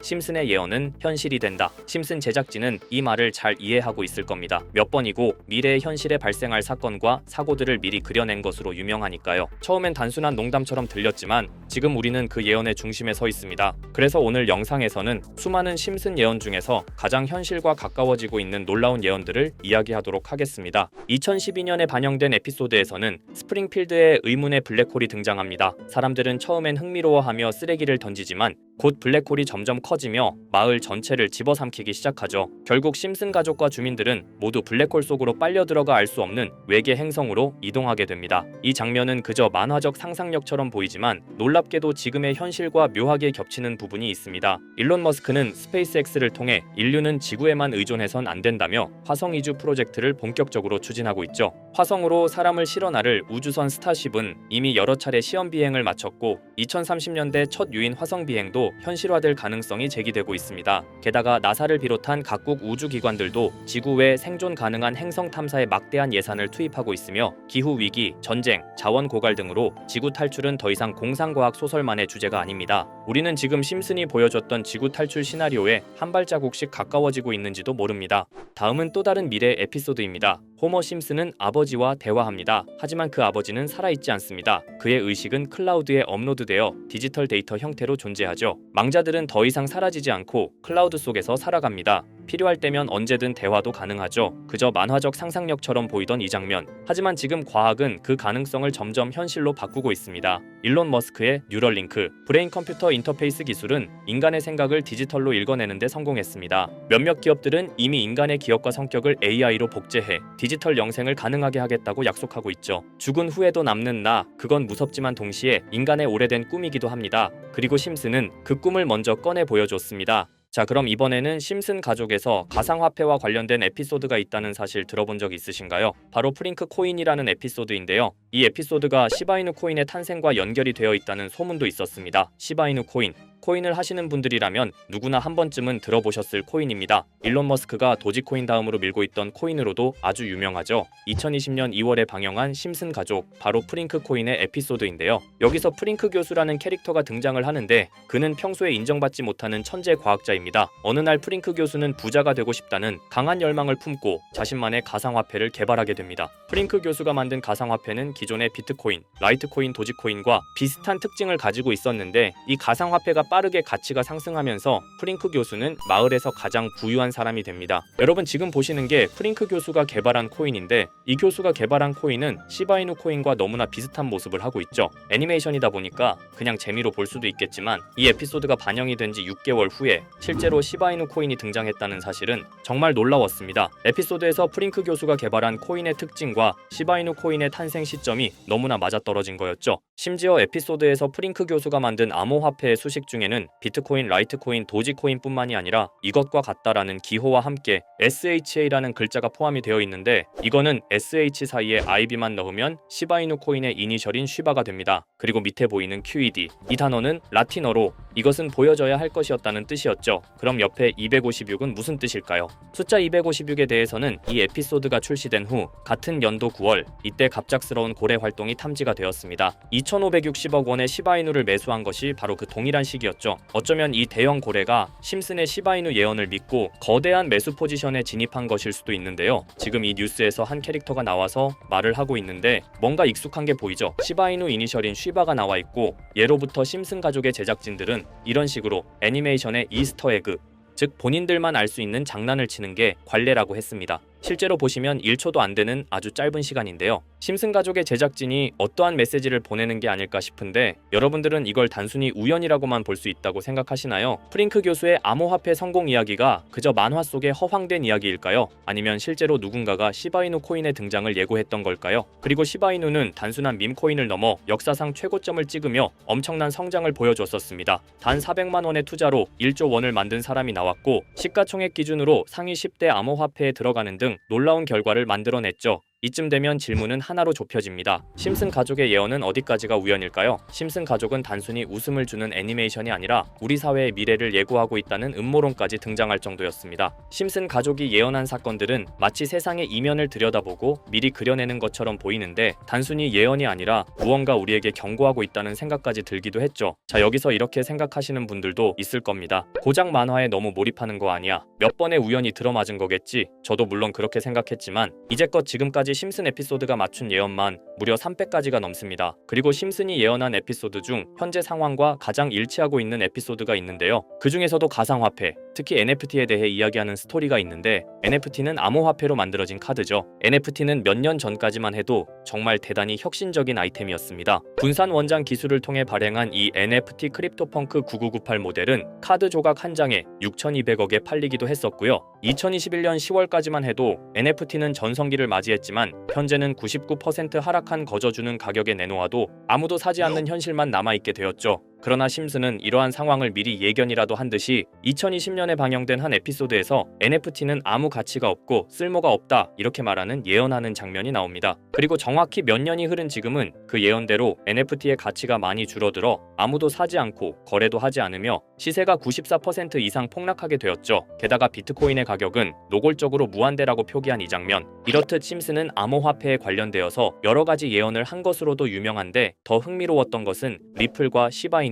심슨의 예언은 현실이 된다. 심슨 제작진은 이 말을 잘 이해하고 있을 겁니다. 몇 번이고 미래의 현실에 발생할 사건과 사고들을 미리 그려낸 것으로 유명하니까요. 처음엔 단순한 농담처럼 들렸지만 지금 우리는 그 예언의 중심에 서 있습니다. 그래서 오늘 영상에서는 수많은 심슨 예언 중에서 가장 현실과 가까워지고 있는 놀라운 예언들을 이야기하도록 하겠습니다. 2012년에 반영된 에피소드에서는 스프링필드의 의문의 블랙홀이 등장합니다. 사람들은 처음엔 흥미로워하며 쓰레기를 던지지만 곧 블랙홀이 점점 커지며 마을 전체를 집어삼키기 시작하죠. 결국 심슨 가족과 주민들은 모두 블랙홀 속으로 빨려 들어가 알 수 없는 외계 행성으로 이동하게 됩니다. 이 장면은 그저 만화적 상상력처럼 보이지만 놀랍게도 지금의 현실과 묘하게 겹치는 부분이 있습니다. 일론 머스크는 스페이스X를 통해 인류는 지구에만 의존해선 안 된다며 화성 이주 프로젝트를 본격적으로 추진하고 있죠. 화성으로 사람을 실어 나를 우주선 스타쉽은 이미 여러 차례 시험 비행을 마쳤고 2030년대 첫 유인 화성 비행도 현실화될 가능성이 제기되고 있습니다. 게다가 나사를 비롯한 각국 우주기관들도 지구 외 생존 가능한 행성 탐사에 막대한 예산을 투입하고 있으며 기후위기, 전쟁, 자원 고갈 등으로 지구 탈출은 더 이상 공상과학 소설만의 주제가 아닙니다. 우리는 지금 심슨이 보여줬던 지구 탈출 시나리오에 한 발자국씩 가까워지고 있는지도 모릅니다. 다음은 또 다른 미래 에피소드입니다. 호머 심슨은 아버지와 대화합니다. 하지만 그 아버지는 살아있지 않습니다. 그의 의식은 클라우드에 업로드되어 디지털 데이터 형태로 존재하죠. 망자들은 더 이상 사라지지 않고 클라우드 속에서 살아갑니다. 필요할 때면 언제든 대화도 가능하죠. 그저 만화적 상상력처럼 보이던 이 장면. 하지만 지금 과학은 그 가능성을 점점 현실로 바꾸고 있습니다. 일론 머스크의 뉴럴링크, 브레인 컴퓨터 인터페이스 기술은 인간의 생각을 디지털로 읽어내는 데 성공했습니다. 몇몇 기업들은 이미 인간의 기억과 성격을 AI로 복제해 디지털 영생을 가능하게 하겠다고 약속하고 있죠. 죽은 후에도 남는 나, 그건 무섭지만 동시에 인간의 오래된 꿈이기도 합니다. 그리고 심슨은 그 꿈을 먼저 꺼내 보여줬습니다. 자, 그럼 이번에는 심슨 가족에서 가상화폐와 관련된 에피소드가 있다는 사실 들어본 적 있으신가요? 바로 프링크 코인이라는 에피소드인데요. 이 에피소드가 시바이누 코인의 탄생과 연결이 되어 있다는 소문도 있었습니다. 시바이누 코인을 하시는 분들이라면 누구나 한 번쯤은 들어보셨을 코인입니다. 일론 머스크가 도지코인 다음으로 밀고 있던 코인으로도 아주 유명하죠. 2020년 2월에 방영한 심슨 가족, 바로 프링크 코인의 에피소드인데요. 여기서 프링크 교수라는 캐릭터가 등장을 하는데 그는 평소에 인정받지 못하는 천재 과학자입니다. 어느 날 프링크 교수는 부자가 되고 싶다는 강한 열망을 품고 자신만의 가상화폐를 개발하게 됩니다. 프링크 교수가 만든 가상화폐는 기존의 비트코인, 라이트코인, 도지코인과 비슷한 특징을 가지고 있었는데 이 가상화폐가 빠르게 가치가 상승하면서 프링크 교수는 마을에서 가장 부유한 사람이 됩니다. 여러분 지금 보시는 게 프링크 교수가 개발한 코인인데 이 교수가 개발한 코인은 시바이누 코인과 너무나 비슷한 모습을 하고 있죠. 애니메이션이다 보니까 그냥 재미로 볼 수도 있겠지만 이 에피소드가 반영이 된 지 6개월 후에 실제로 시바이누 코인이 등장했다는 사실은 정말 놀라웠습니다. 에피소드에서 프링크 교수가 개발한 코인의 특징과 시바이누 코인의 탄생 시점이 너무나 맞아떨어진 거였죠. 심지어 에피소드에서 프링크 교수가 만든 암호화폐의 수식 중에는 비트코인, 라이트코인, 도지코인뿐만이 아니라 이것과 같다라는 기호와 함께 SHA라는 글자가 포함이 되어 있는데 이거는 SH 사이에 IB만 넣으면 시바이누 코인의 이니셜인 쉬바가 됩니다. 그리고 밑에 보이는 QED, 이 단어는 라틴어로 이것은 보여져야 할 것이었다는 뜻이었죠. 그럼 옆에 256은 무슨 뜻일까요? 숫자 256에 대해서는 이 에피소드가 출시된 후 같은 연도 9월 이때 갑작스러운 고래 활동이 탐지가 되었습니다. 2,560억 원의 시바이누를 매수한 것이 바로 그 동일한 시기였죠. 어쩌면 이 대형 고래가 심슨의 시바이누 예언을 믿고 거대한 매수 포지션에 진입한 것일 수도 있는데요. 지금 이 뉴스에서 한 캐릭터가 나와서 말을 하고 있는데 뭔가 익숙한 게 보이죠. 시바이누 이니셜인 쉬바가 나와 있고 예로부터 심슨 가족의 제작진들은 이런 식으로 애니메이션의 이스터에그, 즉 본인들만 알 수 있는 장난을 치는 게 관례라고 했습니다. 실제로 보시면 1초도 안 되는 아주 짧은 시간인데요. 심슨 가족의 제작진이 어떠한 메시지를 보내는 게 아닐까 싶은데 여러분들은 이걸 단순히 우연이라고만 볼 수 있다고 생각하시나요? 프링크 교수의 암호화폐 성공 이야기가 그저 만화 속의 허황된 이야기일까요? 아니면 실제로 누군가가 시바이누 코인의 등장을 예고했던 걸까요? 그리고 시바이누는 단순한 밈코인을 넘어 역사상 최고점을 찍으며 엄청난 성장을 보여줬었습니다. 단 400만 원의 투자로 1조 원을 만든 사람이 나왔고 시가총액 기준으로 상위 10대 암호화폐에 들어가는 등 놀라운 결과를 만들어냈죠. 이쯤 되면 질문은 하나로 좁혀집니다. 심슨 가족의 예언은 어디까지가 우연일까요? 심슨 가족은 단순히 웃음을 주는 애니메이션이 아니라 우리 사회의 미래를 예고하고 있다는 음모론까지 등장할 정도였습니다. 심슨 가족이 예언한 사건들은 마치 세상의 이면을 들여다보고 미리 그려내는 것처럼 보이는데 단순히 예언이 아니라 무언가 우리에게 경고하고 있다는 생각까지 들기도 했죠. 자, 여기서 이렇게 생각하시는 분들도 있을 겁니다. 고작 만화에 너무 몰입하는 거 아니야? 몇 번의 우연이 들어맞은 거겠지? 저도 물론 그렇게 생각했지만 이제껏 지금까지 심슨 에피소드가 맞춘 예언만 무려 300가지가 넘습니다. 그리고 심슨이 예언한 에피소드 중 현재 상황과 가장 일치하고 있는 에피소드가 있는데요. 그 중에서도 가상화폐, 특히 NFT에 대해 이야기하는 스토리가 있는데 NFT는 암호화폐로 만들어진 카드죠. NFT는 몇 년 전까지만 해도 정말 대단히 혁신적인 아이템이었습니다. 분산 원장 기술을 통해 발행한 이 NFT 크립토펑크 9998 모델은 카드 조각 한 장에 6,200억에 팔리기도 했었고요. 2021년 10월까지만 해도 NFT는 전성기를 맞이했지만 현재는 99% 하락한 거저주는 가격에 내놓아도 아무도 사지 않는 현실만 남아있게 되었죠. 그러나 심슨은 이러한 상황을 미리 예견이라도 한 듯이 2020년에 방영된 한 에피소드에서 NFT는 아무 가치가 없고 쓸모가 없다 이렇게 말하는 예언하는 장면이 나옵니다. 그리고 정확히 몇 년이 흐른 지금은 그 예언대로 NFT의 가치가 많이 줄어들어 아무도 사지 않고 거래도 하지 않으며 시세가 94% 이상 폭락하게 되었죠. 게다가 비트코인의 가격은 노골적으로 무한대라고 표기한 이 장면. 이렇듯 심슨은 암호화폐에 관련되어서 여러 가지 예언을 한 것으로도 유명한데 더 흥미로웠던 것은 리플과 시바이누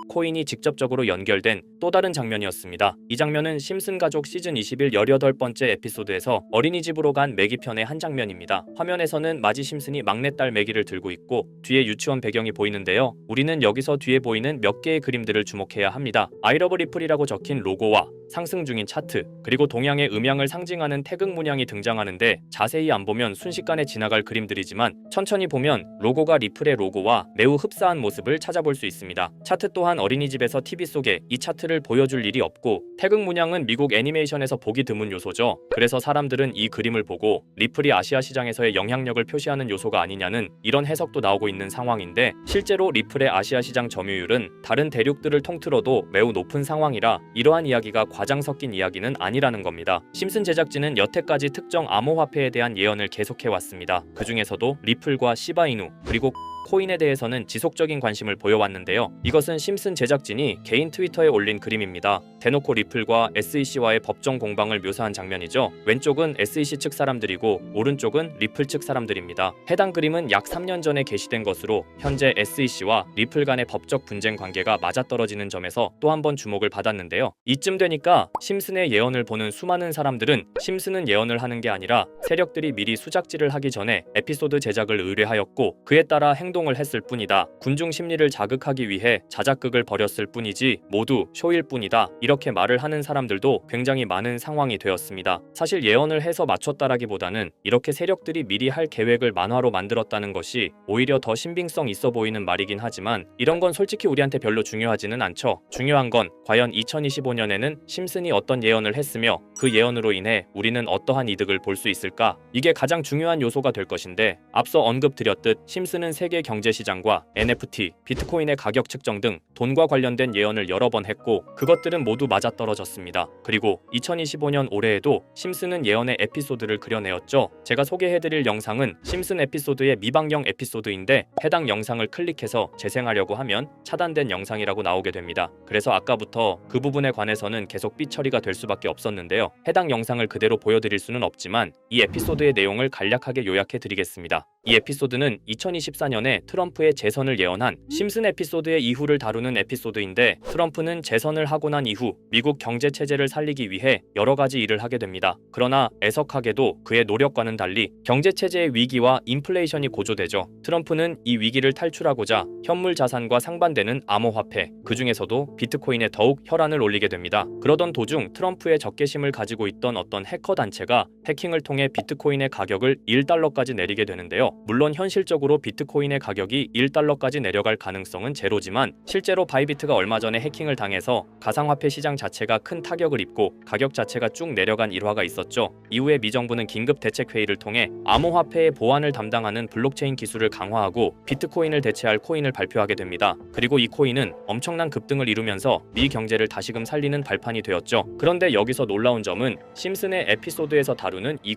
코인이 직접적으로 연결된 또 다른 장면이었습니다. 이 장면은 심슨 가족 시즌 21 18번째 에피소드에서 어린이집으로 간 매기 편의 한 장면입니다. 화면에서는 마지 심슨이 막내딸 매기를 들고 있고 뒤에 유치원 배경이 보이는데요. 우리는 여기서 뒤에 보이는 몇 개의 그림들을 주목해야 합니다. I love 리플이라고 적힌 로고와 상승 중인 차트, 그리고 동양의 음양을 상징하는 태극 문양이 등장하는데 자세히 안 보면 순식간에 지나갈 그림들이지만 천천히 보면 로고가 리플의 로고와 매우 흡사한 모습을 찾아볼 수 있습니다. 차트 또한 어린이집에서 TV 속에 이 차트를 보여줄 일이 없고 태극 문양은 미국 애니메이션에서 보기 드문 요소죠. 그래서 사람들은 이 그림을 보고 리플이 아시아 시장에서의 영향력을 표시하는 요소가 아니냐는 이런 해석도 나오고 있는 상황인데 실제로 리플의 아시아 시장 점유율은 다른 대륙들을 통틀어도 매우 높은 상황이라 이러한 이야기가 과장 섞인 이야기는 아니라는 겁니다. 심슨 제작진은 여태까지 특정 암호화폐에 대한 예언을 계속해왔습니다. 그 중에서도 리플과 시바이누 그리고 코인에 대해서는 지속적인 관심을 보여왔는데요. 이것은 심슨 제작진이 개인 트위터에 올린 그림입니다. 대놓고 리플과 SEC와의 법정 공방을 묘사한 장면이죠. 왼쪽은 SEC 측 사람들이고 오른쪽은 리플 측 사람들입니다. 해당 그림은 약 3년 전에 게시된 것으로 현재 SEC와 리플 간의 법적 분쟁 관계가 맞아떨어지는 점에서 또 한 번 주목을 받았는데요. 이쯤 되니까 심슨의 예언을 보는 수많은 사람들은 심슨은 예언을 하는 게 아니라 세력들이 미리 수작질을 하기 전에 에피소드 제작을 의뢰하였고 그에 따라 행동을 했을 뿐이다. 군중 심리를 자극하기 위해 자작극을 벌였을 뿐이지 모두 쇼일 뿐이다. 이렇게 말을 하는 사람들도 굉장히 많은 상황이 되었습니다. 사실 예언을 해서 맞췄다라기보다는 이렇게 세력들이 미리 할 계획을 만화로 만들었다는 것이 오히려 더 신빙성 있어 보이는 말이긴 하지만 이런 건 솔직히 우리한테 별로 중요하지는 않죠. 중요한 건 과연 2025년에는 심슨이 어떤 예언을 했으며 그 예언으로 인해 우리는 어떠한 이득을 볼 수 있을까? 이게 가장 중요한 요소가 될 것인데 앞서 언급드렸듯 심슨은 세계 경제시장과 NFT, 비트코인의 가격 측정 등 돈과 관련된 예언을 여러 번 했고 그것들은 모두 맞아떨어졌습니다. 그리고 2025년 올해에도 심슨은 예언의 에피소드를 그려내었죠. 제가 소개해드릴 영상은 심슨 에피소드의 미방영 에피소드인데 해당 영상을 클릭해서 재생하려고 하면 차단된 영상이라고 나오게 됩니다. 그래서 아까부터 그 부분에 관해서는 계속 삐처리가 될 수밖에 없었는데요. 해당 영상을 그대로 보여드릴 수는 없지만 이 에피소드의 내용을 간략하게 요약해드리겠습니다. 이 에피소드는 2024년에 트럼프의 재선을 예언한 심슨 에피소드의 이후를 다루는 에피소드인데 트럼프는 재선을 하고 난 이후 미국 경제 체제를 살리기 위해 여러 가지 일을 하게 됩니다. 그러나 애석하게도 그의 노력과는 달리 경제 체제의 위기와 인플레이션이 고조되죠. 트럼프는 이 위기를 탈출하고자 현물 자산과 상반되는 암호화폐, 그 중에서도 비트코인에 더욱 혈안을 올리게 됩니다. 그러던 도중 트럼프의 적개심을 가지고 있던 어떤 해커 단체가 해킹을 통해 비트코인의 가격을 1달러까지 내리게 되는데요. 물론 현실적으로 비트코인의 가격이 1달러까지 내려갈 가능성은 제로지만 실제로 바이비트가 얼마 전에 해킹을 당해서 가상화폐 시장 자체가 큰 타격을 입고 가격 자체가 쭉 내려간 일화가 있었죠. 이후에 미 정부는 긴급 대책 회의를 통해 암호화폐의 보안을 담당하는 블록체인 기술을 강화하고 비트코인을 대체할 코인을 발표하게 됩니다. 그리고 이 코인은 엄청난 급등을 이루면서 미 경제를 다시금 살리는 발판이 되었죠. 그런데 여기서 놀라운 점은 심슨의 에피소드에서 다루는 이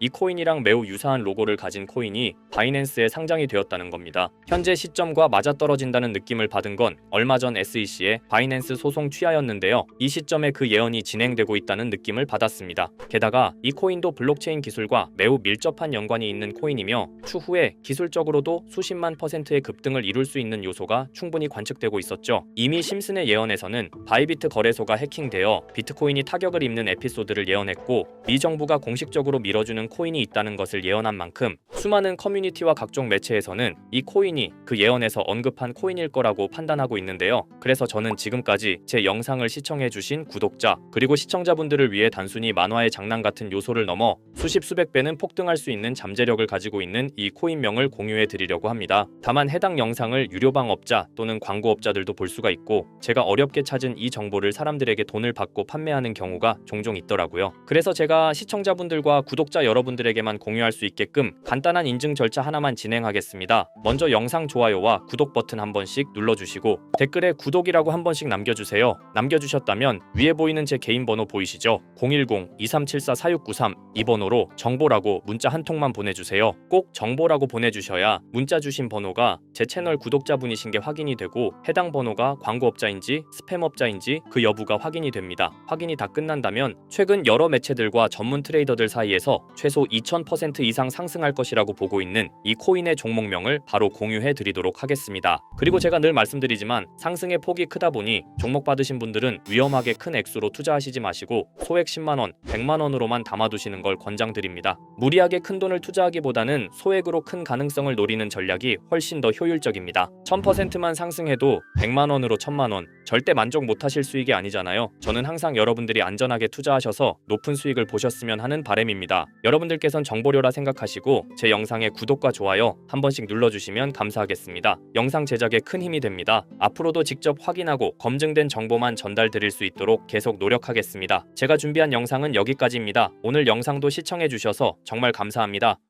이 코인이랑 매우 유사한 로고를 가진 코인이 바이낸스에 상장이 되었다는 겁니다. 현재 시점과 맞아떨어진다는 느낌을 받은 건 얼마 전 SEC의 바이낸스 소송 취하였는데요. 이 시점에 그 예언이 진행되고 있다는 느낌을 받았습니다. 게다가 이 코인도 블록체인 기술과 매우 밀접한 연관이 있는 코인이며 추후에 기술적으로도 수십만 %의 급등을 이룰 수 있는 요소가 충분히 관측되고 있었죠. 이미 심슨의 예언에서는 바이비트 거래소가 해킹되어 비트코인이 타격을 입는 에피소드를 예언했고 미 정부가 공식적으로 밀어주는 코인이 있다는 것을 예언한 만큼 수많은 커뮤니티와 각종 매체에서는 이 코인이 그 예언에서 언급한 코인일 거라고 판단하고 있는데요. 그래서 저는 지금까지 제 영상을 시청해주신 구독자 그리고 시청자분들을 위해 단순히 만화의 장난 같은 요소를 넘어 수십 수백 배는 폭등할 수 있는 잠재력을 가지고 있는 이 코인명을 공유해 드리려고 합니다. 다만 해당 영상을 유료방업자 또는 광고업자들도 볼 수가 있고 제가 어렵게 찾은 이 정보를 사람들에게 돈을 받고 판매하는 경우가 종종 있더라고요. 그래서 제가 시청자분들과 구독자 여러분들에게만 공유할 수 있게끔 간단한 인증 절차 하나만 진행하겠습니다. 먼저 영상 좋아요와 구독 버튼 한 번씩 눌러주시고 댓글에 구독이라고 한 번씩 남겨주세요. 남겨주셨다면 위에 보이는 제 개인 번호 보이시죠? 010-2374-4693 이 번호로 정보라고 문자 한 통만 보내주세요. 꼭 정보라고 보내주셔야 문자 주신 번호가 제 채널 구독자분이신 게 확인이 되고 해당 번호가 광고업자인지 스팸업자인지 그 여부가 확인이 됩니다. 확인이 다 끝난다면 최근 여러 매체들과 전문 트레이더들 사이에서 최소 2000% 이상 상승할 것이라고 보고 있는 이 코인의 종목명을 바로 공유해 드리도록 하겠습니다. 그리고 제가 늘 말씀드리지만 상승의 폭이 크다 보니 종목 받으신 분들은 위험하게 큰 액수로 투자하시지 마시고 소액 10만원, 100만원으로만 담아두시는 걸 권장드립니다. 무리하게 큰 돈을 투자하기보다는 소액으로 큰 가능성을 노리는 전략이 훨씬 더 효율적입니다. 1000%만 상승해도 100만원으로 1000만원 절대 만족 못하실 수익이 아니잖아요. 저는 항상 여러분들이 안전하게 투자하셔서 높은 수익을 보셨으면 하는 바람입니다. 여러분들께선 정보료라 생각하시고 제 영상에 구독과 좋아요 한 번씩 눌러주시면 감사하겠습니다. 영상 제작에 큰 힘이 됩니다. 앞으로도 직접 확인하고 검증된 정보만 전달드릴 수 있도록 계속 노력하겠습니다. 제가 준비한 영상은 여기까지입니다. 오늘 영상도 시청해주셔서 정말 감사합니다.